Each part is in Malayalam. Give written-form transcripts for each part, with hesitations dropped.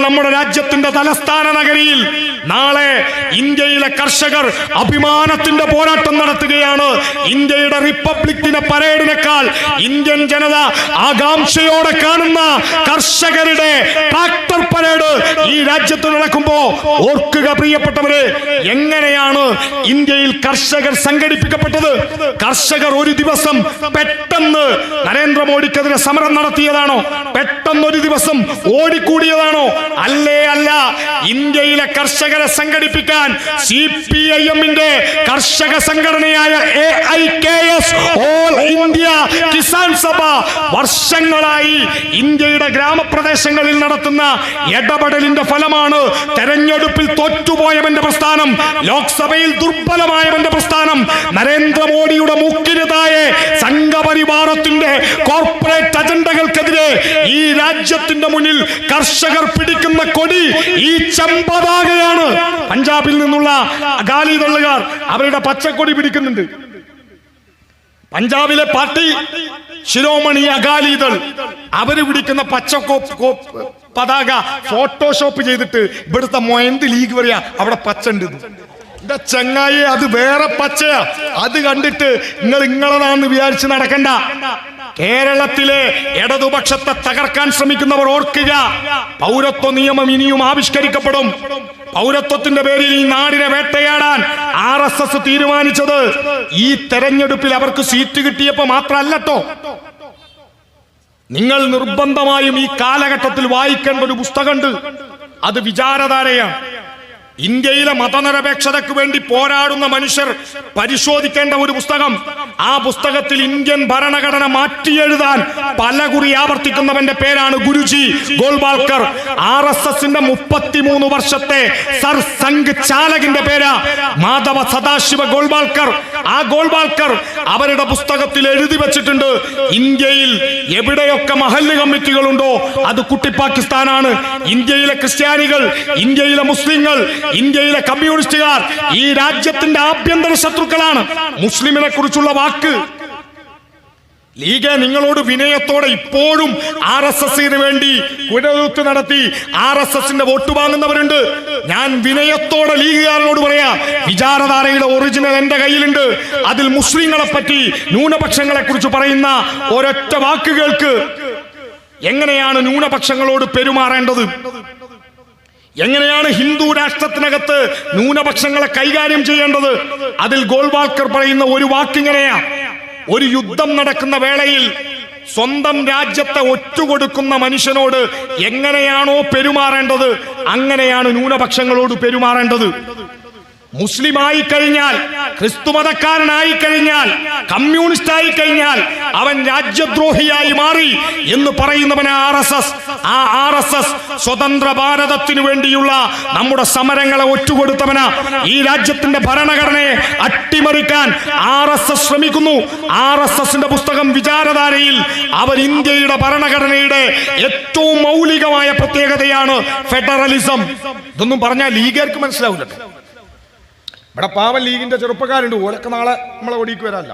നമ്മുടെ രാജ്യത്തിന്റെ തലസ്ഥാന നഗരിയിൽ നാളെ ഇന്ത്യയിലെ കർഷകർ അഭിമാനത്തിന്റെ പോരാട്ടം നടത്തുകയാണ്. ഇന്ത്യയുടെ റിപ്പബ്ലിക് ദിന പരേഡിനേക്കാൾ ഇന്ത്യൻ ജനത ആകാംക്ഷയോടെ കാണുന്ന കർഷകരുടെ ട്രാക്ടർ പരേഡ് ഈ രാജ്യത്ത് നടക്കുമ്പോ ഓർക്കുക പ്രിയപ്പെട്ടവരെ, എങ്ങനെയാണ് ഇന്ത്യയിൽ കർഷകർ സംഘടിപ്പിക്കപ്പെട്ടത്? കർഷകർ ഒരു ദിവസം പെട്ടെന്ന് നരേന്ദ്രമോദിക്കെതിരെ സമരം നടത്തിയതാണോ? പെട്ടെന്ന് ഒരു ദിവസം ഓടിക്കൂടിയതാണോ? അല്ലേ അല്ല. ഇന്ത്യയിലെ കർഷകരെ സംഘടിപ്പിക്കാൻ CPIM-ന്റെ കർഷക സംഘടനയായ AIKS all India Kisan Sabha വർഷങ്ങളായി ഇന്ത്യയുടെ ഗ്രാമപ്രദേശങ്ങളിൽ നടത്തുന്ന ഇടപെടലിന്റെ ഫലമാണ് തെരഞ്ഞെടുപ്പിൽ തോറ്റുപോയവന്റെ പ്രസ്ഥാനം, ലോക്സഭയിൽ ദുർബലമായവന്റെ പ്രസ്ഥാനം, നരേന്ദ്രമോദിയുടെ മുക്കിന് താഴെ സംഘപരിവാരത്തിന്റെ കോർപ്പറേറ്റ് അജണ്ടകൾക്കെതിരെ ഈ രാജ്യത്തിന്റെ മുന്നിൽ കർഷകർ പിടിക്കുന്ന കൊടി ഈ ചെമ്പതാകയാണ്. പഞ്ചാബിൽ നിന്നുള്ള അകാലി ദളുകാർ അവരുടെ പച്ചക്കൊടി പിടിക്കുന്നുണ്ട്. പഞ്ചാബിലെ പാർട്ടി ശിരോമണി അകാലിദൾ അവര് പിടിക്കുന്ന പതാക ഫോട്ടോഷോപ്പ് ചെയ്തിട്ട് ഇവിടുത്തെ മൊയന്ത് ലീഗ് പറയാ അവിടെ പച്ച ഉണ്ട്. എന്റെ ചങ്ങായി, അത് വേറെ പച്ചയാ. അത് കണ്ടിട്ട് നിങ്ങളതാന്ന് വിചാരിച്ച് നടക്കണ്ട. കേരളത്തിലെ ഇടതുപക്ഷത്തെ തകർക്കാൻ ശ്രമിക്കുന്നവർ ഓർക്കുക, പൗരത്വ നിയമം ഇനിയും ആവിഷ്കരിക്കപ്പെടും. പൗരത്വത്തിന്റെ പേരിൽ ഈ നാടിനെ വേട്ടയാടാൻ RSS തീരുമാനിച്ചത് ഈ തെരഞ്ഞെടുപ്പിൽ അവർക്ക് സീറ്റ് കിട്ടിയപ്പോ മാത്രമല്ലട്ടോ. നിങ്ങൾ നിർബന്ധമായും ഈ കാലഘട്ടത്തിൽ വായിക്കേണ്ട ഒരു പുസ്തകമുണ്ട്. അത് വിചാരധാരയാണ്. ഇന്ത്യയിലെ മതനിരപേക്ഷതയ്ക്ക് വേണ്ടി പോരാടുന്ന മനുഷ്യർ പരിശോധിക്കേണ്ട ഒരു പുസ്തകം. ആ പുസ്തകത്തിൽ ഇന്ത്യൻ ഭരണഘടന മാറ്റിയെഴുതാൻ പലകുറി ആവർത്തിക്കുന്നവന്റെ പേരാണ് ഗുരുജി ഗോൾവാൾക്കർ. RSSന്റെ 33 വർഷത്തെ സർ സംഘ് ചാലകിന്റെ പേരാ മാധവ സദാശിവ ഗോൾവാൾക്കർ. ആ ഗോൾവാൾക്കർ അവരുടെ പുസ്തകത്തിൽ എഴുതി വെച്ചിട്ടുണ്ട്, ഇന്ത്യയിൽ എവിടെയൊക്കെ മഹല്ല് കമ്മിറ്റികളുണ്ടോ അത് കുട്ടി പാകിസ്ഥാനാണ്. ഇന്ത്യയിലെ ക്രിസ്ത്യാനികൾ, ഇന്ത്യയിലെ മുസ്ലിങ്ങൾ, ഇന്ത്യയിലെ കമ്മ്യൂണിസ്റ്റുകാർ ഈ രാജ്യത്തിന്റെ ആഭ്യന്തര ശത്രുക്കളാണ്. മുസ്ലിമിനെ കുറിച്ചുള്ള വാക്ക് ലീഗ് നിങ്ങളോട് വിനയത്തോടെ ഇപ്പോഴും RSSന് വേണ്ടി കുഴലൂത്ത് നടത്തി RSSന്റെ വോട്ട് വാങ്ങുന്നവരുണ്ട്. ഞാൻ വിനയത്തോടെ ലീഗുകാരനോട് പറയാ, വിചാരധാരയുടെ ഒറിജിനൽ എന്റെ കയ്യിലുണ്ട്. അതിൽ മുസ്ലിങ്ങളെ പറ്റി, ന്യൂനപക്ഷങ്ങളെ കുറിച്ച് പറയുന്ന ഒരൊറ്റ വാക്കുകൾക്ക് എങ്ങനെയാണ് ന്യൂനപക്ഷങ്ങളോട് പെരുമാറേണ്ടത്, എങ്ങനെയാണ് ഹിന്ദു രാഷ്ട്രത്തിനകത്ത് ന്യൂനപക്ഷങ്ങളെ കൈകാര്യം ചെയ്യേണ്ടത്, അതിൽ ഗോൾവാൾക്കർ പറയുന്ന ഒരു വാക്കിങ്ങനെയാ, ഒരു യുദ്ധം നടക്കുന്ന വേളയിൽ സ്വന്തം രാജ്യത്തെ ഒറ്റുകൊടുക്കുന്ന മനുഷ്യനോട് എങ്ങനെയാണോ പെരുമാറേണ്ടത് അങ്ങനെയാണ് ന്യൂനപക്ഷങ്ങളോട് പെരുമാറേണ്ടത്. മുസ്ലിം ആയി കഴിഞ്ഞാൽ, ക്രിസ്തു മതക്കാരനായി കഴിഞ്ഞാൽ, കമ്മ്യൂണിസ്റ്റ് ആയി കഴിഞ്ഞാൽ അവൻ രാജ്യദ്രോഹിയായി മാറി എന്ന് പറയുന്നവന് RSS. ആ RSS സ്വതന്ത്ര ഭാരതത്തിനു വേണ്ടിയുള്ള നമ്മുടെ സമരങ്ങളെ ഒറ്റുകൊടുത്തവന. ഈ രാജ്യത്തിന്റെ ഭരണഘടനയെ അട്ടിമറിക്കാൻ RSS ശ്രമിക്കുന്നു. RSSന്റെ പുസ്തകം വിചാരധാരയിൽ അവർ ഇന്ത്യയുടെ ഭരണഘടനയുടെ ഏറ്റവും മൗലികമായ പ്രത്യേകതയാണ് ഫെഡറലിസം. ഇതൊന്നും പറഞ്ഞാൽ ലീഗർക്ക് മനസ്സിലാവില്ല. ഇവിടെ പാവൻ ലീഗിന്റെ ചെറുപ്പക്കാരുണ്ട്, ഓരൊക്കെ നാളെ നമ്മളെ ഒടിക്ക് വരാല്ല.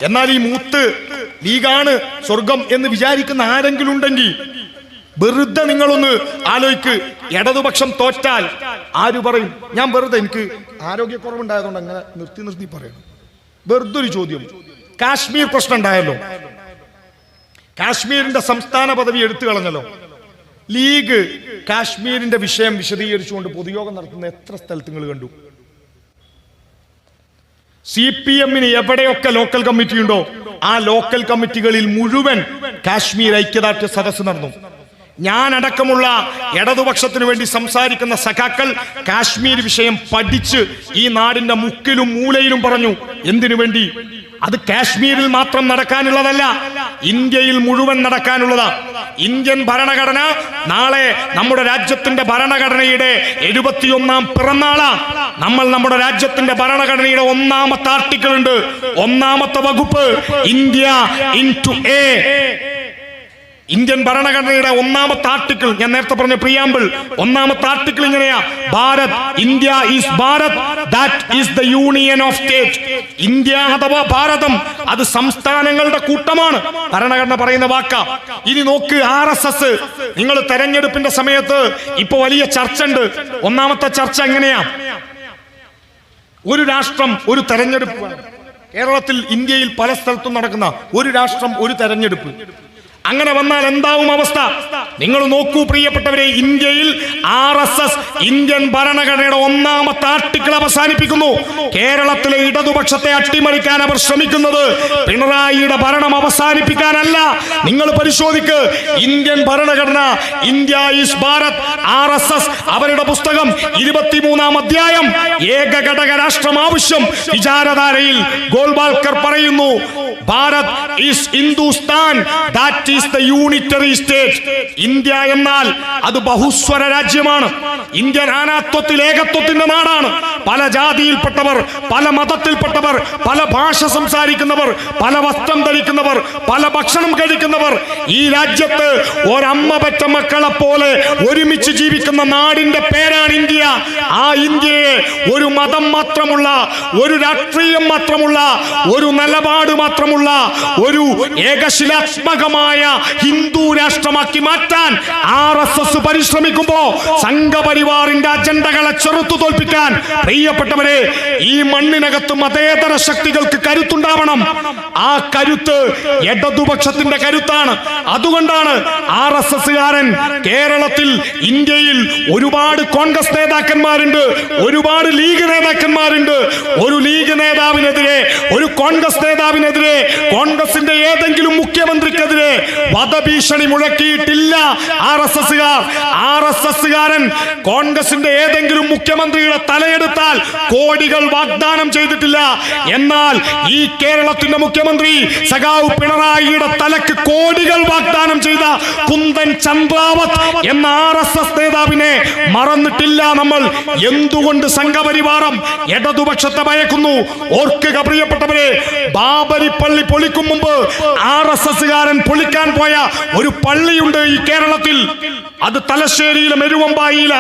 എന്നാൽ ഈ മൂത്ത് ലീഗാണ് സ്വർഗം എന്ന് വിചാരിക്കുന്ന ആരെങ്കിലും ഉണ്ടെങ്കിൽ വെറുതെ നിങ്ങളൊന്ന് ആലോചിക്ക്. ഇടതുപക്ഷം തോറ്റാൽ ആര് പറയും? ഞാൻ വെറുതെ, എനിക്ക് ആരോഗ്യക്കുറവുണ്ടായതുകൊണ്ട് അങ്ങനെ നിർത്തി പറയണം. വെറുതെ ഒരു ചോദ്യം. കാശ്മീർ പ്രശ്നം ഉണ്ടായല്ലോ, കാശ്മീരിന്റെ സംസ്ഥാന പദവി എടുത്തു കളഞ്ഞല്ലോ. ലീഗ് കാശ്മീരിന്റെ വിഷയം വിശദീകരിച്ചുകൊണ്ട് പൊതുയോഗം നടത്തുന്ന എത്ര സ്ഥലത്ത് നിങ്ങൾ കണ്ടു? CPM-ന് എവിടെയൊക്കെ ലോക്കൽ കമ്മിറ്റി ഉണ്ടോ ആ ലോക്കൽ കമ്മിറ്റികളിൽ മുഴുവൻ കാശ്മീർ ഐക്യദാർഢ്യ സദസ്സ് നടന്നു. ഞാനടക്കമുള്ള ഇടതുപക്ഷത്തിന് വേണ്ടി സംസാരിക്കുന്ന സഖാക്കൾ കാശ്മീർ വിഷയം പഠിച്ച് ഈ നാടിന്റെ മുക്കിലും മൂലയിലും പറഞ്ഞു. എന്തിനു വേണ്ടി? അത് കാശ്മീരിൽ മാത്രം നടക്കാനുള്ളതല്ല, ഇന്ത്യയിൽ മുഴുവൻ നടക്കാനുള്ളതാ. ഇന്ത്യൻ ഭരണഘടന നാളെ നമ്മുടെ രാജ്യത്തിന്റെ ഭരണഘടനയുടെ 71ാം പിറന്നാളാ. നമ്മൾ നമ്മുടെ രാജ്യത്തിന്റെ ഭരണഘടനയുടെ 1ാമത്തെ ആർട്ടിക്കിൾ ഉണ്ട്, 1ാമത്തെ വകുപ്പ്, ഇന്ത്യ ഇൻടു എ. ഇന്ത്യൻ ഭരണഘടനയുടെ ഒന്നാമത്തെ ആർട്ടിക്കിൾ, ഞാൻ നേരത്തെ പറഞ്ഞ പ്രിയാമ്പിൾ, ഒന്നാമത്തെ ആർട്ടിക്കിൾ ഇങ്ങനെയാ: Bharat, India is Bharat, that is the union of state. India അഥവാ ഭാരതം അത് സംസ്ഥാനങ്ങളുടെ കൂട്ടമാണ്. ഭരണഘടന പറയുന്ന വാക്കാ. ഇനി നോക്ക്, RSS. നിങ്ങൾ തെരഞ്ഞെടുപ്പിന്റെ സമയത്ത് ഇപ്പൊ വലിയ ചർച്ച ഉണ്ട്. ഒന്നാമത്തെ ചർച്ച എങ്ങനെയാ? ഒരു രാഷ്ട്രം ഒരു തെരഞ്ഞെടുപ്പ്. കേരളത്തിൽ, ഇന്ത്യയിൽ പല സ്ഥലത്തും നടക്കുന്ന ഒരു രാഷ്ട്രം ഒരു തെരഞ്ഞെടുപ്പ്. അങ്ങനെ വന്നാൽ എന്താവും അവസ്ഥ? നിങ്ങൾ നോക്കൂ പ്രിയപ്പെട്ടവരെ, ഇന്ത്യയിൽ RSS ഇന്ത്യൻ ഭരണഘടനയുടെ ഒന്നാമത്തെ ആർട്ടിക്കിൾ അവസാനിപ്പിക്കുന്നു. കേരളത്തിലെ ഇടതുപക്ഷത്തെ അട്ടിമറിക്കാൻ അവർ ശ്രമിക്കുന്നത് പിണറായിയുടെ ഭരണം അവസാനിപ്പിക്കാനല്ല. നിങ്ങൾ പരിശോധിക്ക്, ഇന്ത്യൻ ഭരണഘടന, ഇന്ത്യ ഈസ് ഭാരത്, RSS അവരുടെ പുസ്തകം 23-ാം അധ്യായം, ഏകഘടക രാഷ്ട്രം ആവശ്യം വിചാരധാരയിൽ ഗോൾവാൾക്കർ പറയുന്നു, Bharat is Hindustan, that is the unitary state. India എന്നാൽ അത് ബഹുസ്വര രാജ്യമാണ്. ഇന്ത്യ നാനാത്വത്തിൽ ഏകത്വത്തിന്റെ നാടാണ്. പല ജാതിയിൽപ്പെട്ടവർ, പല മതത്തിൽപ്പെട്ടവർ, പല ഭാഷ സംസാരിക്കുന്നവർ, പല വസ്ത്രം ധരിക്കുന്നവർ, പല ഭക്ഷണം കഴിക്കുന്നവർ ഈ രാജ്യത്ത് ഒരമ്മ പെറ്റ മക്കളെ പോലെ ഒരുമിച്ച് ജീവിക്കുന്ന നാടിന്റെ പേരാണ് ഇന്ത്യ. ആ ഇന്ത്യയെ ഒരു മതം മാത്രമുള്ള, ഒരു രാഷ്ട്രീയം മാത്രമുള്ള, ഒരു നിലപാട് മാത്രമുള്ള, ഒരു ഏകശിലാത്മകമായ ഹിന്ദു രാഷ്ട്രമാക്കി മാറ്റാൻ RSS പരിശ്രമിക്കുമ്പോ സംഘപരിവാറിന്റെ അജണ്ടകളെ ചെറുത്തു തോൽപ്പിക്കാൻ പ്രിയപ്പെട്ടവരെ, ഈ മണ്ണിനകത്ത് മതേതര ശക്തികൾക്ക് കരുത്തുണ്ടാവണം. ആ കരുത്ത് ഇടതുപക്ഷത്തിന്റെ കരുത്താണ്. അതുകൊണ്ടാണ് RSSകാരൻ കേരളത്തിൽ, ഇന്ത്യയിൽ ഒരുപാട് കോൺഗ്രസ് നേതാക്കന്മാരുണ്ട്, ഒരുപാട് ലീഗ് നേതാക്കന്മാരുണ്ട്. ഒരു ലീഗ് നേതാവിനെതിരെ, ഒരു കോൺഗ്രസ് നേതാവിനെതിരെ, കോൺഗ്രസിന്റെ ഏതെങ്കിലും മുഖ്യമന്ത്രിക്കെതിരെ വധഭീഷണി മുഴക്കിയിട്ടില്ല RSSകാർ. RSSകാരൻ കോൺഗ്രസിന്റെ ഏതെങ്കിലും മുഖ്യമന്ത്രിയുടെ തലയെടുത്താൽ കോടികൾ വാഗ്ദാനം ചെയ്തിട്ടില്ല. എന്നാൽ ഈ കേരളത്തിന്റെ മുഖ്യമന്ത്രി സഖാവ് പിണറായിയുടെ തലക്ക് കോടികൾ വാഗ്ദാനം ചെയ്ത കുന്ദൻ ചന്ദ്രാവത് എന്ന RSS നേതാവിനെ മറന്നിട്ടില്ല നമ്മൾ. എന്തുകൊണ്ട് സംഘപരിവാരം ഇടതുപക്ഷത്തെ ഭയക്കുന്നു? ഓർക്കുക പ്രിയപ്പെട്ടവരെ, ബാബരി പള്ളി പൊളിക്കും മുമ്പ് RSSകാരൻ പൊളിക്കാൻ പോയ ഒരു പള്ളിയുണ്ട് ഈ കേരളത്തിൽ. അത് തലശ്ശേരിയിലെ മെരുവമ്പായില.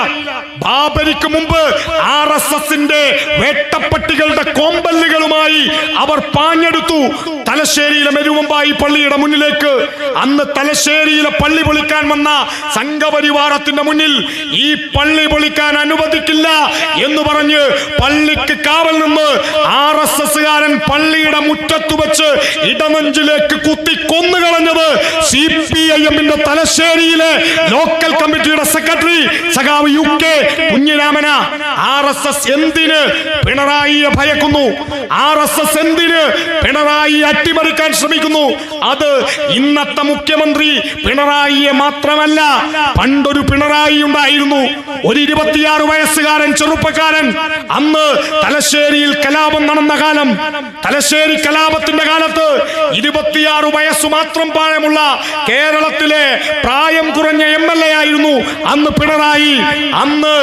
ബാബരിക്ക് മുമ്പ് RSSന്റെ വേട്ടപ്പട്ടികളുടെ കോമ്പല്ലുകളുമായി അവർ പാഞ്ഞെടുത്തു തലശ്ശേരിയിലെ മെരുവമ്പായി പള്ളിയുടെ മുന്നിലേക്ക്. അന്ന് തലശ്ശേരിയിലെ പള്ളി പൊളിക്കാൻ വന്ന സംഘപരിവാരത്തിന്റെ മുന്നിൽ ഈ പള്ളി പൊളിക്കാൻ അനുവദിക്കില്ല എന്ന് പറഞ്ഞ് പള്ളിക്ക് കാവൽ നിന്ന് RSSകാരൻ പള്ളിയുടെ മുറ്റത്ത് വെച്ച് ഇടനെഞ്ചിലേക്ക് കുത്തി കൊന്നുകളഞ്ഞത് CPIMന്റെ തലശ്ശേരിയിലെ ലോക്കൽ കമ്മിറ്റിയുടെ സെക്രട്ടറി സഖാവ് UK കുഞ്ഞിരാമന. RSS എന്തിന് പിണറായിയെ ഭയക്കുന്നു? RSS എന്തിന് പിണറായിയെ അട്ടിമറിക്കാൻ ശ്രമിക്കുന്നു? അത് ഇന്നത്തെ മുഖ്യമന്ത്രി പിണറായിയെ മാത്രമല്ല, പണ്ടൊരു പിണറായി ഉണ്ടായിരുന്നു, ഒരു 26 വയസ്സുകാരൻ ചെറുപ്പക്കാരൻ. അന്ന് തലശ്ശേരിയിൽ കലാപം നടന്ന കാലം, തലശ്ശേരി കലാപത്തിന്റെ കാലത്ത് 26 വയസ്സു മാത്രം പ്രായമുള്ള കേരളത്തിലെ പ്രായം കുറഞ്ഞ MLA ആയിരുന്നു അന്ന് പിണറായി. അന്ന്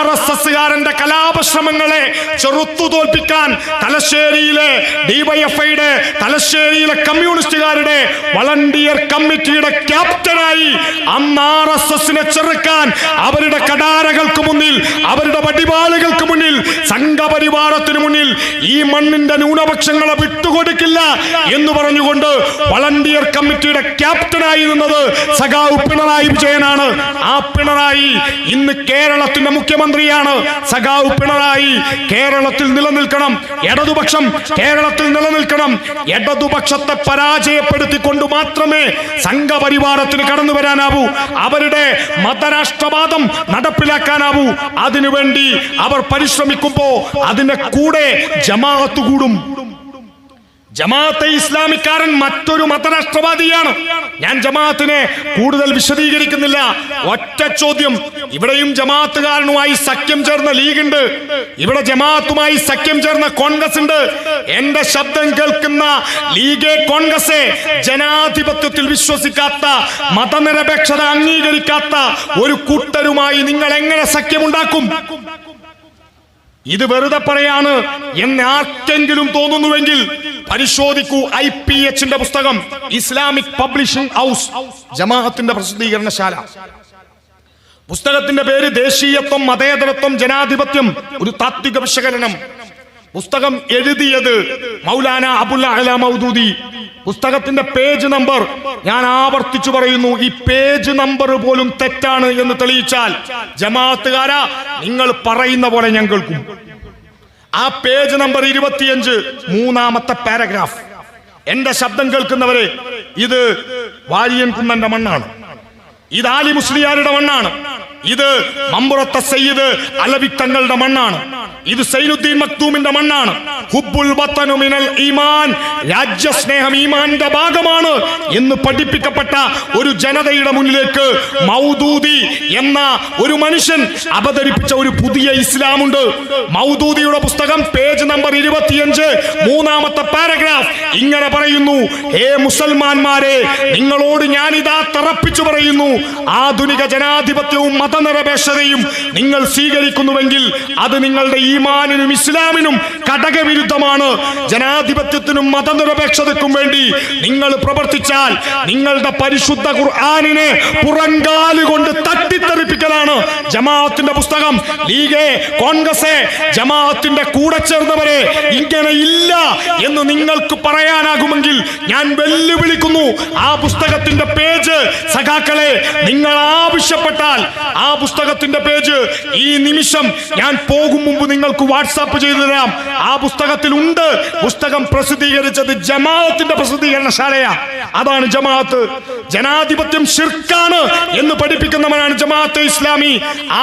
RSSകാരന്റെ കലാപശ്രമങ്ങളെ ചെറുത്തു തോൽപ്പിക്കാൻ തലശ്ശേരിയിലെ DYFIയുടെ, തലശ്ശേരിയിലെ കമ്മ്യൂണിസ്റ്റുകാരുടെ വളണ്ടിയർ കമ്മിറ്റിയുടെ ക്യാപ്റ്റനായി അന്ന് RSSനെ ചെറുക്കാൻ അവരുടെ കടാരകൾക്ക് മുന്നിൽ, അവരുടെ വടിവാളുകൾക്ക് മുന്നിൽ, സംഘപരിവാരത്തിന് മുന്നിൽ ഈ മണ്ണിന്റെ ന്യൂനപക്ഷങ്ങളെ വിട്ടുകൊടുക്കില്ല എന്ന് പറഞ്ഞുകൊണ്ട് വളണ്ടിയർ കമ്മിറ്റിയുടെ ക്യാപ്റ്റനായി നിന്നത് സഖാവ് പിണറായി വിജയനാണ്. ആ പിണറായി ഇന്ന് കേരളത്തിന്റെ മുഖ്യമന്ത്രിയാണ്. സഖാവ് പിണറായി കേരളത്തിൽ നിലനിൽക്കണം, ഇടതുപക്ഷം കേരളത്തിൽ നിലനിൽക്കണം. ഇടതുപക്ഷത്തെ പരാജയപ്പെടുത്തിക്കൊണ്ട് മാത്രമേ സംഘപരിവാരത്തിന് കടന്നു വരാനാവൂ, അവരുടെ മതരാഷ്ട്രവാദം നടപ്പിലാക്കാനാവൂ. അതിനുവേണ്ടി അവർ പരിശ്രമിക്കുമ്പോ അതിന്റെ കൂടെ ജമാഅത്ത് കൂടും. ജമാഅത്തെ ഇസ്ലാമിക്കാരൻ മറ്റൊരു മതരാഷ്ട്രവാദിയാണ്. ഞാൻ ജമാഅത്തിനെ കൂടുതൽ വിശദീകരിക്കുന്നില്ല. ഒറ്റ ചോദ്യം, ഇവിടെയും ജമാഅത്തുകാരനുമായി സഖ്യം ചേർന്ന ലീഗ് ഉണ്ട്, ഇവിടെ ജമാഅത്തുമായി സഖ്യം ചേർന്ന കോൺഗ്രസ് ഉണ്ട്. എന്റെ ശബ്ദം കേൾക്കുന്ന ലീഗ്, കോൺഗ്രസ് ജനാധിപത്യത്തിൽ വിശ്വസിക്കാത്ത, മതനിരപേക്ഷത അംഗീകരിക്കാത്ത ഒരു കൂട്ടരുമായി നിങ്ങൾ എങ്ങനെ സഖ്യമുണ്ടാക്കും? ഇത് വെറുതെ പറയാണ് എന്ന് ആർക്കെങ്കിലും തോന്നുന്നുവെങ്കിൽ പരിശോധിക്കൂ. IPH പുസ്തകം, ഇസ്ലാമിക് പബ്ലിഷിംഗ് ഹൗസ്, ജമാഅത്തിന്റെ പ്രസിദ്ധീകരണശാല. പുസ്തകത്തിന്റെ പേര് ദേശീയത്വം, മതേതരത്വം, ജനാധിപത്യം, ഒരു താത്വിക വിശകലനം. പുസ്തകം എഴുതിയത് മൗലാന അബുൽ അഅ്ല മൗദൂദി. പുസ്തകത്തിന്റെ പേജ് നമ്പർ ഞാൻ ആവർത്തിച്ചു പറയുന്നു, ഈ പേജ് നമ്പർ പോലും തെറ്റാണ് എന്ന് തെളിയിച്ചാൽ ജമാഅത്തുകാരാ നിങ്ങൾ പറയുന്ന പോലെ ഞാൻ കേൾക്കും. ആ പേജ് നമ്പർ 25, 3-ാമത്തെ പാരഗ്രാഫ്. എന്റെ ശബ്ദം കേൾക്കുന്നവരെ, ഇത് വാരിയൻ കുന്നന്റെ മണ്ണാണ്, ഇത് ആലി മുസ്ലിയാരുടെ മണ്ണാണ്, ഇത് മമ്പുറത്തെ സയ്യിദ് അലവി തങ്ങളുടെ മണ്ണാണ്, ഇത് സൈനുദ്ദീൻ മക്തൂമിന്റെ മണ്ണാണ്. ഹുബ്ബുൽ വത്തനു മിനൽ ഈമാൻ, രാജ്യസ്നേഹം ഈമാന്റെ ഭാഗമാണ് എന്ന് പഠിപ്പിക്കപ്പെട്ട ഒരു ജനതയുടെ മുന്നിലേക്ക് മൗദൂദി എന്ന ഒരു മനുഷ്യൻ അവതരിപ്പിച്ച ഒരു പുതിയ ഇസ്ലാമുണ്ട്. മൗദൂദിയുടെ പുസ്തകം പേജ് നമ്പർ 25, 3-ാമത്തെ പാരഗ്രാഫ് ഇങ്ങനെ പറയുന്നു: ഹേ മുസൽമാന്മാരെ, നിങ്ങളോട് ഞാനിതാ തറപ്പിച്ചു പറയുന്നു, ആധുനിക ജനാധിപത്യവും മതനിരപേക്ഷതയും നിങ്ങൾ സ്വീകരിക്കുന്നുവെങ്കിൽ അത് നിങ്ങളുടെ ഈമാനിനും ഇസ്ലാമിനും ഘടകവിരുദ്ധമാണ്. ജനാധിപത്യത്തിനും മതനിരപേക്ഷതയ്ക്കും വേണ്ടി നിങ്ങൾ പ്രവർത്തിച്ചാൽ നിങ്ങളുടെ പരിശുദ്ധ ഖുർആനിനെ പുറങ്കാലുകൊണ്ട് തട്ടിത്തെറിപ്പിക്കലാണ്. ജമാഅത്തിന്റെ പുസ്തകം. ലീഗ്, കോൺഗ്രസ്, ജമാഅത്തിന്റെ കൂടെ ചേർന്നവരെ ഇങ്ങനെ ഇല്ല എന്ന് നിങ്ങൾക്ക് പറയാനാകുമെങ്കിൽ ഞാൻ വെല്ലുവിളിക്കുന്നു. ആ പുസ്തകത്തിന്റെ പേജ് സഖാക്കളെ നിങ്ങൾ ആവശ്യപ്പെട്ടാൽ ആ പുസ്തകത്തിന്റെ പേജ് ഈ നിമിഷം ഞാൻ പോകും മുമ്പ് നിങ്ങൾക്ക് വാട്സാപ്പ് ചെയ്തു തരാം. ആ പുസ്തകത്തിൽ ഉണ്ട്. പുസ്തകം പ്രസിദ്ധീകരിച്ചത് ജമാഅത്തിന്റെ പ്രസിദ്ധീകരണശാലയാ. അതാണ് ജമാഅത്ത്. ജനാധിപത്യം ശിർക്കാണ് എന്ന് പഠിപ്പിക്കുന്നവനാണ് ജമാഅത്തെ ഇസ്ലാമി.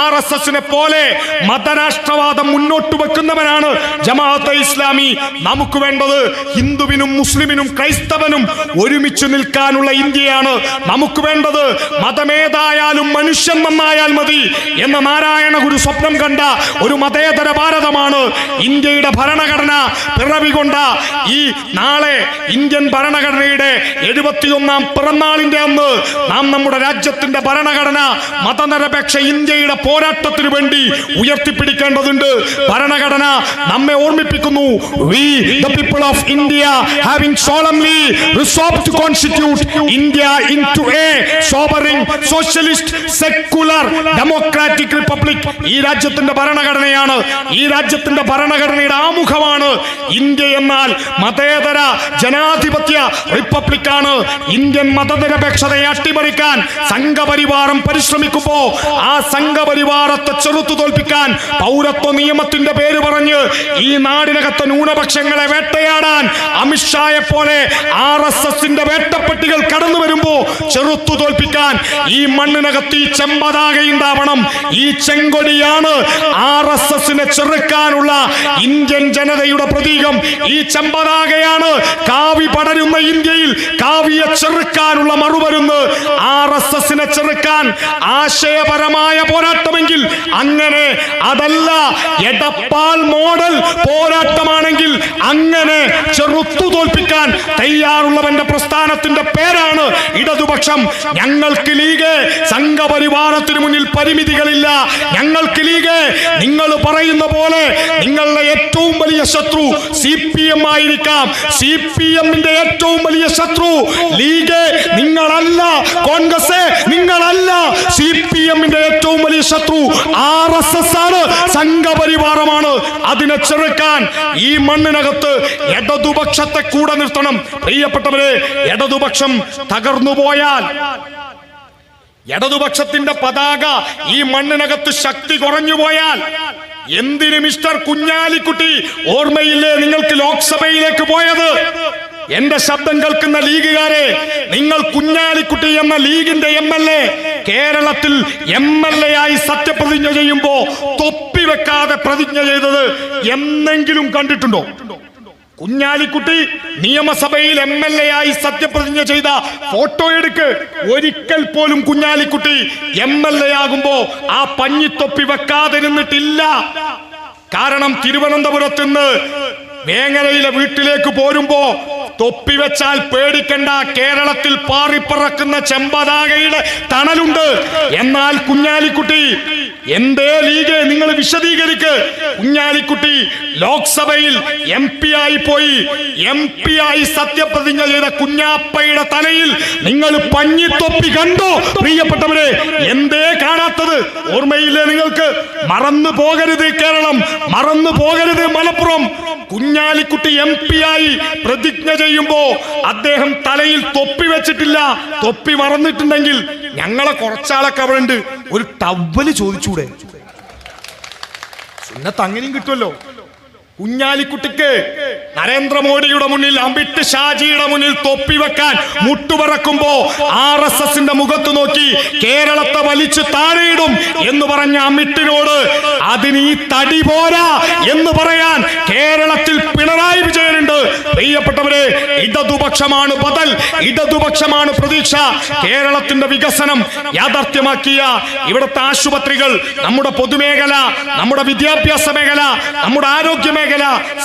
RSSനെ പോലെ മതരാഷ്ട്രവാദം മുന്നോട്ട് വെക്കുന്നവനാണ് ജമാഅത്തെ ഇസ്ലാമി. നമുക്ക് വേണ്ടത് ഹിന്ദുവിനും മുസ്ലിമിനും ക്രൈസ്തവനും ഒരുമിച്ച് നിൽക്കാനുള്ള ഇന്ത്യയാണ്. നമുക്ക് വേണ്ടത് മതമേതായാലും മനുഷ്യൻ നന്നായാൽ മതി എന്ന നാരായണ ഗുരു സ്വപ്നം കണ്ട ഒരു മതേതര ഭാരതമാണ്. ഇന്ത്യയുടെ ഭരണഘടന പിറവികൊണ്ട ഈ നാളെ ഇന്ത്യൻ ഭരണഘടനയുടെ 71ാം പിറന്നാളിന്റെ അന്ന് നാം നമ്മുടെ രാജ്യത്തിന്റെ ഭരണഘടന മതനിരപേക്ഷ ഇന്ത്യയുടെ പോരാട്ടത്തിനു വേണ്ടി ഉയർത്തിപ്പിടിക്കേണ്ടതുണ്ട്. ഭരണഘടന നമ്മെ ഓർമ്മിപ്പിക്കുന്നു, we the people of India having solemnly resolved to constitute India into a sovereign socialist secular democratic republic. ഈ രാജ്യത്തിന്റെ ഭരണഘടനയാണ്, ഈ രാജ്യത്തിന്റെ ഭരണഘടനയുടെ ആമുഖമാണ്. ഇന്ത്യ എന്നാൽ മതേതര ജനാധിപത്യ റിപ്പബ്ലിക്കാണ്. ഇന്ത്യൻ മതനിരപേക്ഷതയെ അട്ടിമറിക്കാൻ സംഘപരിവാരം പരിശ്രമിക്കുമ്പോ ആ സംഘപരിവാരത്തെ ചെറുത്തു തോൽപ്പിക്കാൻ പൗരത്വ നിയമത്തിന്റെ പേര് പറഞ്ഞ് ഈ നാടിനകത്തെ ന്യൂനപക്ഷങ്ങളെ വേട്ടയാടാൻ അമിത്ഷായെ പോലെ RSSന്റെ വേട്ടപ്പെട്ടികൾ കടന്നു വരുമ്പോ ചെറുത്തു തോൽപ്പിക്കാൻ ഈ മണ്ണിനകത്ത് ഈ ചെമ്പതാകയുണ്ടാവണം. ഈ ചെങ്കൊടിയാണ് RSSനെ ചെറുക്കാനുള്ള ഇന്ത്യൻ ജനതയുടെ പ്രതീകം. ഈ ചെമ്പതാകയാണ് കാവി പടരുന്ന ഇന്ത്യയിൽ കാവിയെ ചെറുക്കാനുള്ള മറുമരുന്ന്. RSSനെ ചെറുക്കാൻ ആശയപരമായ പോരാട്ടമെങ്കിൽ അങ്ങനെ, അതല്ല എടപ്പാൾ മോഡൽ പോരാട്ടമാണെങ്കിൽ അങ്ങനെ ചെറുത്തു തോൽപ്പിക്കാൻ തയ്യാറുള്ളവന്റെ പ്രസ്ഥാനത്തിന്റെ പേരാണ് ഇടതുപക്ഷം. ഞങ്ങൾക്ക് ലീഗ് സംഘപരിവാരത്തിന് മുന്നിൽ പരിമിതികളില്ല. ഞങ്ങൾക്ക് ലീഗ് നിങ്ങൾ പറയുന്ന പോലെ നിങ്ങളുടെ ഏറ്റവും വലിയ ശത്രു CPM ആയിരിക്കാം. CPMന്റെ ഏറ്റവും വലിയ ശത്രു ലീഗ് നിങ്ങളല്ല, കോൺഗ്രസ് നിങ്ങളല്ല. CPMന്റെ ഏറ്റവും വലിയ ശത്രു RSS ആണ്, സംഘപരിവാരമാണ്. അതിനെ ചെറുക്കാൻ ഈ മണ്ണിനകത്ത് ഇടതുപക്ഷത്തെ കൂടെ നിർത്തണം. പ്രിയപ്പെട്ടവരെ, ഇടതുപക്ഷം തകർന്നുപോയാൽ, ഇടതുപക്ഷത്തിന്റെ പതാക ഈ മണ്ണിനകത്ത് ശക്തി കുറഞ്ഞു പോയാൽ, എന്തിന് മിസ്റ്റർ കുഞ്ഞാലിക്കുട്ടി ഓർമ്മയില്ലേ നിങ്ങൾക്ക് ലോക്സഭയിലേക്ക് പോയത്? എന്റെ ശബ്ദം കേൾക്കുന്ന ലീഗുകാരെ, നിങ്ങൾ കുഞ്ഞാലിക്കുട്ടി എന്ന ലീഗിന്റെ MLA കേരളത്തിൽ MLA ആയി സത്യപ്രതിജ്ഞ ചെയ്യുമ്പോ തൊപ്പി വെക്കാതെ പ്രതിജ്ഞ ചെയ്തത് എന്നെങ്കിലും കണ്ടിട്ടുണ്ടോ? കുഞ്ഞാലിക്കുട്ടി നിയമസഭയിൽ MLA ആയി സത്യപ്രതിജ്ഞ ചെയ്ത ഫോട്ടോ എടുക്ക്. ഒരിക്കൽ പോലും കുഞ്ഞാലിക്കുട്ടി MLA ആകുമ്പോ ആ പഞ്ഞിത്തൊപ്പി വെക്കാതെ നിന്നിട്ടില്ല. കാരണം തിരുവനന്തപുരത്ത് നിന്ന് വേങ്ങരയിലെ വീട്ടിലേക്ക് പോരുമ്പോ തൊപ്പി വെച്ചാൽ പേടിക്കണ്ട, കേരളത്തിൽ പാറിപ്പറക്കുന്ന ചെമ്പതാകയുടെ തണലുണ്ട്. എന്നാൽ കുഞ്ഞാലിക്കുട്ടി എന്തേ ലീഗ് നിങ്ങൾ വിശദീകരിക്ക്. കുഞ്ഞാലിക്കുട്ടി ലോക്സഭയിൽ MP ആയി പോയി. MP ആയി സത്യപ്രതിജ്ഞ ചെയ്ത കുഞ്ഞാപ്പയുടെ തലയിൽ നിങ്ങൾ പഞ്ഞിത്തൊപ്പി കണ്ടോ പ്രിയപ്പെട്ടവരെ? എന്തേ കാണാത്തത്? ഓർമ്മയില്ലേ നിങ്ങൾക്ക്? മറന്നു പോകരുത് കേരളം, മറന്നു പോകരുത് മലപ്പുറം. കുഞ്ഞാലിക്കുട്ടി MP ആയി പ്രതിജ്ഞ ചെയ്യുമ്പോ അദ്ദേഹം തലയിൽ തൊപ്പി വെച്ചിട്ടില്ല. തൊപ്പി മറന്നിട്ടുണ്ടെങ്കിൽ ഞങ്ങളെ കുറച്ചാളൊക്കെ അവിടെ ഉണ്ട്, ഒരു ടവല് ചോദിച്ചൂടെ? സുന്നത്ത് അങ്ങനെയും കിട്ടുമല്ലോ. കുഞ്ഞാലിക്കുട്ടിക്ക് നരേന്ദ്രമോദിയുടെ മുന്നിൽ, അമിത് ഷാജിയുടെ മുന്നിൽ തൊപ്പി വെക്കാൻ മുട്ടുപറക്കുമ്പോ RSSന്റെ മുഖത്ത് നോക്കി കേരളത്തെ വലിച്ചു താഴെയിടും എന്ന് പറഞ്ഞ അമിത്തിനോട് അതിന് ഈ തടി പോരാ എന്ന് പറയാൻ കേരളത്തിൽ പിണറായി വിജയനുണ്ട്. പ്രിയപ്പെട്ടവരെ, ഇടതുപക്ഷമാണ് ബദൽ, ഇടതുപക്ഷമാണ് പ്രതീക്ഷ. കേരളത്തിന്റെ വികസനം യാഥാർത്ഥ്യമാക്കിയ ഇവിടുത്തെ ആശുപത്രികൾ, നമ്മുടെ പൊതുമേഖല, നമ്മുടെ വിദ്യാഭ്യാസ മേഖല, നമ്മുടെ ആരോഗ്യ മേഖല,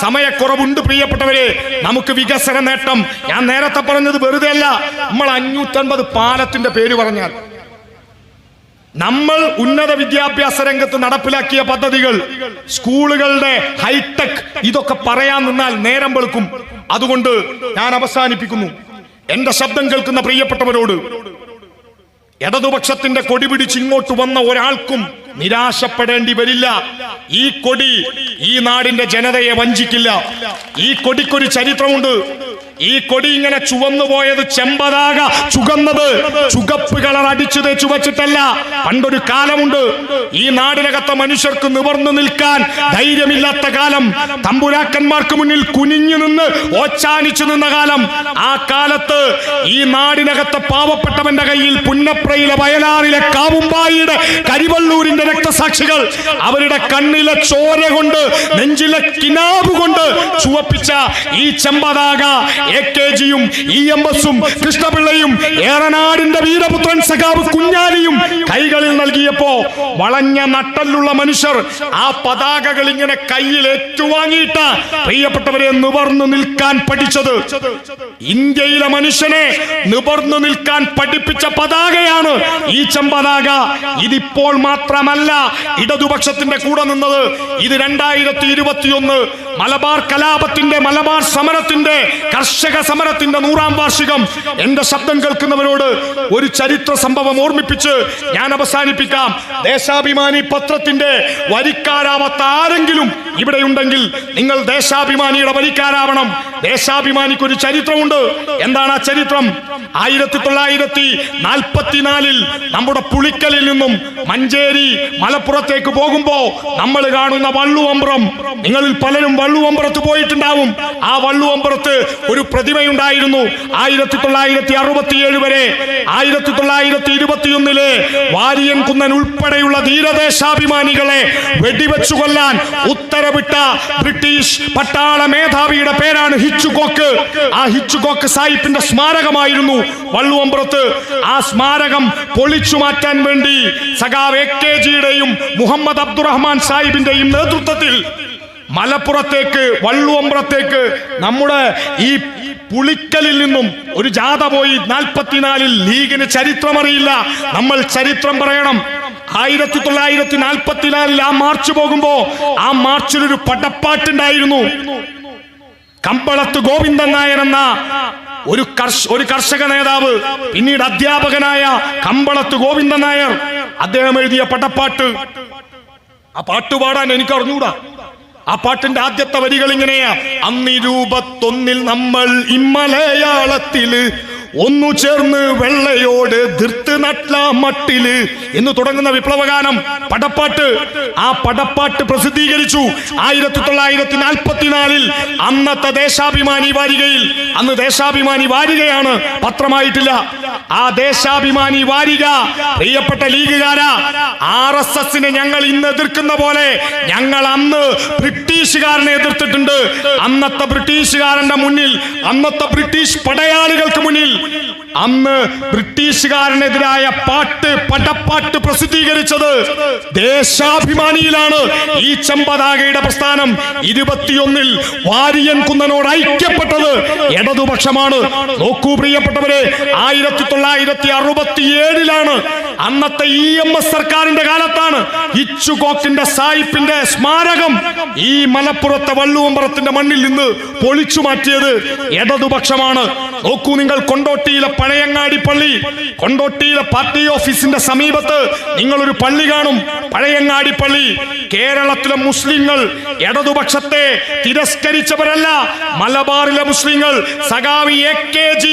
സമയക്കുറവുണ്ട് പ്രിയപ്പെട്ടവരെ. നമുക്ക് വികസന നേട്ടം, ഞാൻ നേരത്തെ പറഞ്ഞത് വെറുതെ അല്ല. നമ്മൾ 550 പാലത്തിന്റെ പേര് പറഞ്ഞാൽ, നമ്മൾ ഉന്നത വിദ്യാഭ്യാസ രംഗത്ത് നടപ്പിലാക്കിയ പദ്ധതികൾ, സ്കൂളുകളുടെ ഹൈടെക്, ഇതൊക്കെ പറയാൻ നിന്നാൽ നേരം വെളുക്കും. അതുകൊണ്ട് ഞാൻ അവസാനിപ്പിക്കുന്നു. എന്റെ ശബ്ദം കേൾക്കുന്ന പ്രിയപ്പെട്ടവരോട്, ഇടതുപക്ഷത്തിന്റെ കൊടി പിടിച്ച് ഇങ്ങോട്ട് വന്ന ഒരാൾക്കും നിരാശപ്പെടേണ്ടി വരില്ല. ഈ കൊടി ഈ നാടിന്റെ ജനതയെ വഞ്ചിക്കില്ല. ഈ കൊടിക്കൊരു ചരിത്രമുണ്ട്. ഈ കൊടി ഇങ്ങനെ ചുവന്നു പോയത്, ചെമ്പതാക ചുവന്നത് ചുവപ്പ് കളർ അടിച്ചു തേച്ചു വെച്ചിട്ടല്ല. പണ്ടൊരു കാലമുണ്ട്, ഈ നാടിനകത്തെ മനുഷ്യർക്ക് നിവർന്നു നിൽക്കാൻ ധൈര്യമില്ലാത്ത കാലം, തമ്പുരാക്കന്മാർക്ക് മുന്നിൽ കുനിഞ്ഞു നിന്ന് ഓച്ചാനിച്ചു നിന്ന കാലം. ആ കാലത്ത് ഈ നാടിനകത്തെ പാവപ്പെട്ടവന്റെ കയ്യിൽ പുന്നപ്രയിലെ വയലാറിലെ കാവുമ്പായിയുടെ കരിവള്ളൂരിന്റെ രക്തസാക്ഷികൾ അവരുടെ കണ്ണിലെ ചോര കൊണ്ട്, നെഞ്ചിലെ കിനാബ് കൊണ്ട് ചുവപ്പിച്ച ഈ ചെമ്പതാക AKGയും EMSഉം കൃഷ്ണപിള്ളയും ഏറനാടിന്റെ വീരപുത്രൻ സഖാവ് കുഞ്ഞാലിയും കൈകളിൽ നൽകിയപ്പോ വളഞ്ഞ നട്ടലുള്ള മനുഷ്യർ ആ പതാകകൾ ഇങ്ങനെ കയ്യിൽ ഏറ്റുവാങ്ങിയിട്ട് പ്രിയപ്പെട്ടവരെ നിവർന്നു നിൽക്കാൻ പഠിച്ചത്. ഇന്ത്യയിലെ മനുഷ്യനെ നിവർന്നു നിൽക്കാൻ പഠിപ്പിച്ച പതാകയാണ് ഈ ചെമ്പതാക. ഇതിപ്പോൾ മാത്രമല്ല ഇടതുപക്ഷത്തിന്റെ കൂടെ നിന്നത്. ഇത് 2021 മലബാർ കലാപത്തിന്റെ, മലബാർ സമരത്തിന്റെ, കർഷക സമരത്തിന്റെ 100ാം വാർഷികം. എന്റെ ശബ്ദം കേൾക്കുന്നവരോട് ഒരു ചരിത്ര സംഭവം ഓർമ്മിപ്പിച്ച് ഞാൻ അവസാനിപ്പിക്കാം. ദേശാഭിമാനി പത്രത്തിന്റെ വരിക്കാരാവാത്ത ആരെങ്കിലും ഇവിടെ ഉണ്ടെങ്കിൽ നിങ്ങൾ ദേശാഭിമാനിയുടെ വരിക്കാരാവണം. ദേശാഭിമാനിക്ക് ഒരു ചരിത്രമുണ്ട്. എന്താണ് ആ ചരിത്രം? 1944 നമ്മുടെ പുളിക്കലിൽ നിന്നും മഞ്ചേരി മലപ്പുറത്തേക്ക് പോകുമ്പോ നമ്മൾ കാണുന്ന വള്ളുവമ്പ്രം, നിങ്ങളിൽ പലരും വള്ളുവമ്പ്രത്ത് പോയിട്ടുണ്ടാവും. ആ വള്ളുവമ്പ്രത്ത് ഒരു പ്രതിമയുണ്ടായിരുന്നു. 1967 വരെ. 1921 വാരിയൻ കുന്നൻ ഉൾപ്പെടെയുള്ള ധീരദേശാഭിമാനികളെ വെടിവെച്ചു കൊല്ലാൻ ഉത്തരവിട്ട ബ്രിട്ടീഷ് പട്ടാള മേധാവിയുടെ പേരാണ് ഹിച്ചുകോക്ക്. ആ ഹിച്ചുകോക്ക് സാഹിബിന്റെ സ്മാരകമായിരുന്നു വള്ളുവമ്പ്രത്ത്. ആ സ്മാരകം പൊളിച്ചു മാറ്റാൻ വേണ്ടി സഖാവ് AKGയുടെയും മുഹമ്മദ് അബ്ദുറഹ്മാൻ സാഹിബിന്റെയും നേതൃത്വത്തിൽ മലപ്പുറത്തേക്ക്, വള്ളുവമ്പ്രത്തേക്ക്, നമ്മുടെ ഈ പുളിക്കലിൽ നിന്നും ഒരു ജാഥ പോയി. 44 ലീഗിന് ചരിത്രം അറിയില്ല, നമ്മൾ ചരിത്രം പറയണം. 1944 ആ മാർച്ച് പോകുമ്പോ ആ മാർച്ചിലൊരു പടപ്പാട്ടുണ്ടായിരുന്നു. കമ്പളത്ത് ഗോവിന്ദൻ നായർ എന്ന ഒരു കർഷക നേതാവ്, പിന്നീട് അധ്യാപകനായ കമ്പളത്ത് ഗോവിന്ദൻ നായർ, അദ്ദേഹം എഴുതിയ പടപ്പാട്ട്. ആ പാട്ട് പാടാൻ എനിക്ക് അറിഞ്ഞൂടാ. ആ പാട്ടിന്റെ ആദ്യത്തെ വരികൾ ഇങ്ങനെയാ: അന്നിരൂപത്തൊന്നിൽ നമ്മൾ ഇമ്മലയാളത്തില് ഒന്നു ചേർന്ന് വെള്ളയോട് ധൃത്ത് നട്ല മട്ടില് എന്ന് തുടങ്ങുന്ന വിപ്ലവഗാനം, പടപ്പാട്ട്. ആ പടപ്പാട്ട് പ്രസിദ്ധീകരിച്ചു 1944. അന്നത്തെ ദേശാഭിമാനി വാരികയിൽ, അന്ന് ദേശാഭിമാനി വാരികയാണ്, പത്രമായിട്ടില്ല. ആ ദേശാഭിമാനി വാരിക, പ്രിയപ്പെട്ട ലീഗുകാരാ, RSSനെ ഞങ്ങൾ ഇന്ന് എതിർക്കുന്ന പോലെ ഞങ്ങൾ അന്ന് ബ്രിട്ടീഷുകാരനെ എതിർത്തിട്ടുണ്ട്. അന്നത്തെ ബ്രിട്ടീഷുകാരന്റെ മുന്നിൽ, അന്നത്തെ ബ്രിട്ടീഷ് പടയാളികൾക്ക് മുന്നിൽ അന്ന് ബ്രിട്ടീഷുകാരനെതിരായ പടപ്പാട്ട് പ്രസിദ്ധീകരിച്ചത് ദേശാഭിമാനിയിലാണ്. ഈ ചെമ്പതാകയുടെ പ്രസ്ഥാനം 21-ൽ വാരിയൻ കുന്നനോട് ഐക്യപ്പെട്ടത് ഇടതുപക്ഷമാണ്. നോക്കൂ പ്രിയപ്പെട്ടവരെ, 1967-ലാണ് അന്നത്തെ EMS സർക്കാരിന്റെ കാലത്താണ് ഇച്ചുകോക്കിന്റെ സായിപ്പിന്റെ സ്മാരകം ഈ മലപ്പുറത്തെ വള്ളുവമ്പറത്തിന്റെ മണ്ണിൽ നിന്ന് പൊളിച്ചു മാറ്റിയത് ഇടതുപക്ഷമാണ്. നോക്കൂ നിങ്ങൾ, കൊണ്ടോട്ടിയിലെ പഴയങ്ങാടി പള്ളി, കൊണ്ടോട്ടിയിലെ പാർട്ടി ഓഫീസിന്റെ സമീപത്ത് നിങ്ങളൊരു പള്ളി കാണും, പഴയങ്ങാടി പള്ളി. കേരളത്തിലെ മുസ്ലിങ്ങൾ ഇടതുപക്ഷത്തെ തിരസ്കരിച്ചവരല്ല. മലബാറിലെ മുസ്ലിങ്ങൾ സഖാവി AKG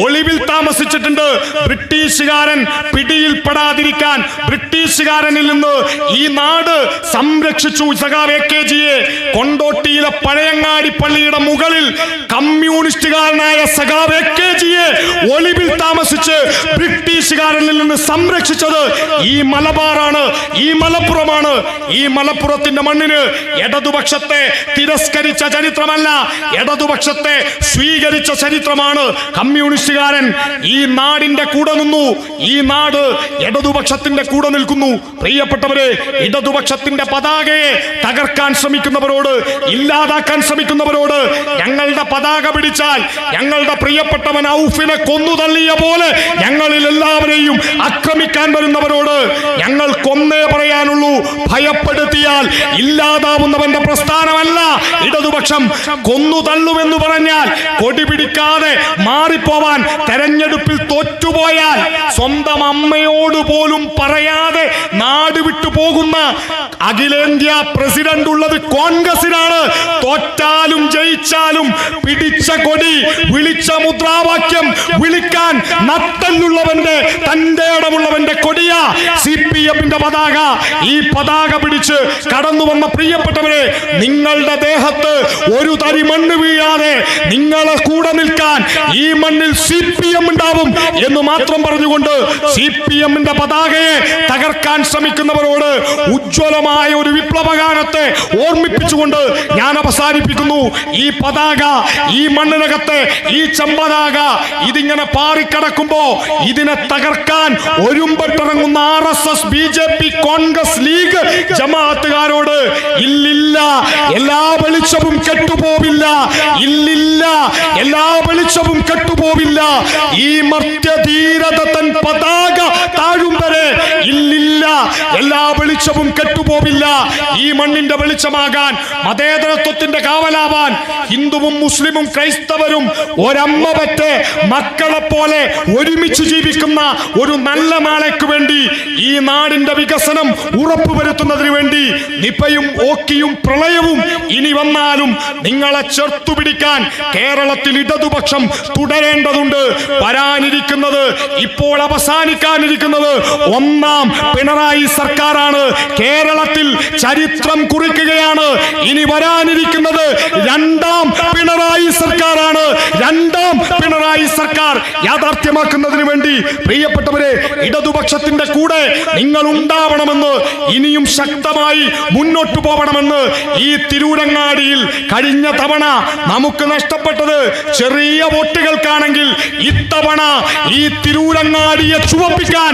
ഒളിവിൽ താമസിച്ചിട്ടുണ്ട്. ബ്രിട്ടീഷുകാരൻ പിടിയിൽപ്പെടാതിരിക്കാൻ ബ്രിട്ടീഷുകാരനിൽ നിന്ന് ഈ നാട് സംരക്ഷിച്ചു സഖാവ് AKGയെ. കൊണ്ടോട്ടിയിലെ പഴയങ്ങാടി പള്ളിയുടെ മുകളിൽ കമ്മ്യൂണിസ്റ്റുകാരനായ സഖാവ് AKGയെ ഒളിവിൽ താമസിച്ച് ബ്രിട്ടീഷുകാരനിൽ നിന്ന് സംരക്ഷിച്ചത് ഈ മലബാറാണ്, ഈ മലപ്പുറമാണ്. ഈ മലപ്പുറത്തിന്റെ മണ്ണിന് ഇടതുപക്ഷത്തെ തിരസ്കരിച്ച ചരിത്രമല്ല, ഇടതുപക്ഷത്തെ സ്വീകരിച്ച ചരിത്രമാണ്. കമ്മ്യൂണിസ്റ്റുകാരൻ ഈ നാടിന്റെ കൂടെ നിന്നു, ഈ നാട് ഇടതുപക്ഷത്തിന്റെ കൂടെ നിൽക്കുന്നു. പ്രിയപ്പെട്ടവരെ, ഇടതുപക്ഷത്തിന്റെ പതാകയെ തകർക്കാൻ ശ്രമിക്കുന്നവരോട്, ഇല്ലാതാക്കാൻ ശ്രമിക്കുന്നവരോട്, ഞങ്ങളുടെ പതാക പിടിച്ചാൽ ഞങ്ങളുടെ പ്രിയപ്പെട്ടവൻ ഔഫിനെ കൊന്നു തള്ളിയ പോലെ ഞങ്ങളിൽ എല്ലാവരെയും ആക്രമിക്കാൻ വരുന്നവരോട് ഞങ്ങൾ കൊന്നേ പറയാനുള്ളൂ. ഭയപ്പെടുത്തിയാൽ ഇല്ലാതാവുന്നവന്റെ പ്രസ്ഥാനമല്ല ഇടതുപക്ഷം. കൊന്നു തള്ളുമെന്ന് പറഞ്ഞാൽ കൊടി പിടിക്കാതെ മാറിപ്പോവാൻ, തെരഞ്ഞെടുപ്പിൽ തോറ്റുപോയാൽ സ്വന്തം അമ്മയോട് പോലും പറയാതെ നാട് വിട്ടു പോകുന്ന അഖിലേന്ത്യാ പ്രസിഡന്റ് ഉള്ളത് കോൺഗ്രസിനാണ്. തോറ്റാലും ജയിച്ചാലും പിടിച്ച കൊടി, വിളിച്ച മുദ്രാവാക്യം വിളിക്കാൻ നട്ടല്ലുള്ളവന്റെ, തന്റെ ഇടമുള്ളവന്റെ കൊടിയ CPM-ന്റെ പതാക. ഈ പതാക പിടിച്ച് കടന്നു വന്ന പ്രിയപ്പെട്ടവരെ, നിങ്ങളുടെ ദേഹത്ത് ഒരു തരി മണ്ണ് വീഴാതെ നിങ്ങളെ കൂടെ നിൽക്കാൻ ഈ മണ്ണിൽ CPM ഉണ്ടാവും എന്ന് മാത്രം പറഞ്ഞുകൊണ്ട് CPM-ന്റെ പതാകയെ തകർക്കാൻ ശ്രമിക്കുന്നവരോട് ഉജ്ജ്വലമായ ഒരു വിപ്ലവഗാനത്തെ ഓർമ്മിപ്പിച്ചുകൊണ്ട് ഞാൻ അവസാനിപ്പിക്കുന്നു. ഈ പതാക, ഈ മണ്ണിനകത്തെ ഈ ചെമ്പതാക ഇതിങ്ങനെ പാറിക്കടക്കുമ്പോ ഇതിനെ തകർക്കാൻ ഒരുമ്പെട്ടിറങ്ങുന്ന RSS, BJP, കോൺഗ്രസ്, ലീഗ്, ജമാഅത്തുകാരോട് ഇല്ലില്ല, എല്ലാ വെളിച്ചവും കെട്ടുപോവില്ല, ഇല്ലില്ല, എല്ലാ വെളിച്ചവും കെട്ടുപോവില്ല. ഈ മർത്യധീരത തൻ പതാക താഴും വരെ ഇല്ലില്ല, എല്ലാ വെളിച്ചവും കെട്ടുപോവില്ല. ഈ മണ്ണിന്റെ വെളിച്ചമാകാൻ, മതേതരത്വത്തിന്റെ കാവലാവാൻ ഹിന്ദുവും മുസ്ലിമും ക്രൈസ്തവരും ഒരമ്മ പറ്റ് മക്കളെ പോലെ ഒരുമിച്ച് ജീവിക്കുന്ന ഒരു നല്ല നാളേക്ക് വേണ്ടി, ഈ നാടിന്റെ വികസനം ഉറപ്പുവരുത്തുന്നതിന് വേണ്ടി നിപയും ഓക്കിയും പ്രളയവും ഇനി വന്നാലും നിങ്ങളെ ചേർത്തുപിടിക്കാൻ കേരളത്തിൽ ഇടതുപക്ഷം തുടരേണ്ടതുണ്ട്. വരാനിരിക്കുന്നത്, ഇപ്പോൾ അവസാനിക്കാനിരിക്കുന്നത് ഒന്നാം പിണറായി സർക്കാരാണ്. കേരളത്തിൽ ചരിത്രം കുറിക്കുകയാണ്. ഇനി വരാനിരിക്കുന്നത് രണ്ടാം പിണറായി സർക്കാരാണ്. രണ്ടാം പിണറായി സർക്കാർ യാഥാർത്ഥ്യമാക്കുന്നതിന് വേണ്ടി പ്രിയപ്പെട്ടവരെ, ഇടതുപക്ഷത്തിന്റെ കൂടെ നിങ്ങൾ ഉണ്ടാവണമെന്ന്, ഇനിയും ശക്തമായി മുന്നോട്ടു പോകണമെന്ന് ഈ തിരൂരങ്ങാടിയിൽ കഴിഞ്ഞ തവണ നമുക്ക് നഷ്ടപ്പെട്ടത് ചെറിയ വോട്ടുകൾക്കാണെങ്കിൽ ഇത്തവണ ഈ തിരൂരങ്ങാടിയെ ചുവപ്പിക്കാൻ